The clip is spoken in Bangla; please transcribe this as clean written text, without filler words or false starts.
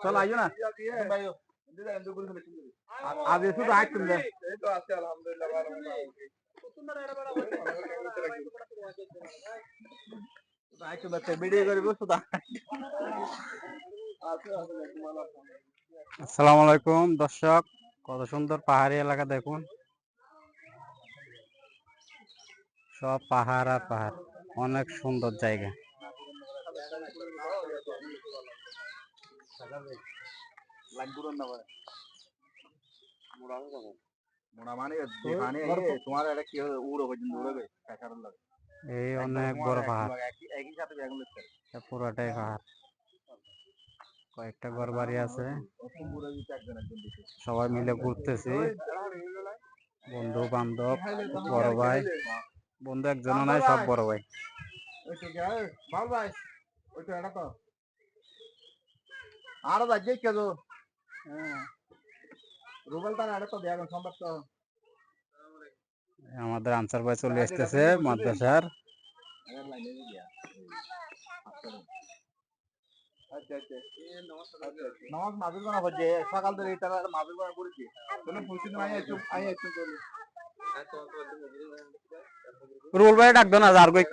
চল আইও না আজ শুধু আইতুম না আসসালামু আলাইকুম দর্শক, কত সুন্দর পাহাড়ি এলাকা দেখুন। সব পাহাড় আর পাহাড়, অনেক সুন্দর জায়গা। এই অনেক বড় পাহাড়, পুরোটাই পাহাড়। কয়েকটা ঘর বাড়ি আছে, সবাই মিলে ঘুরতেছি। বন্ধু বান্ধব, বড় ভাই, বন্ধু একজনও নাই, সব বড় ভাই। আমাদের আনসার ভাই চলে আসতেছে মাদ্রাসার। রুল ভাই ডাকতো না, আর কয়েক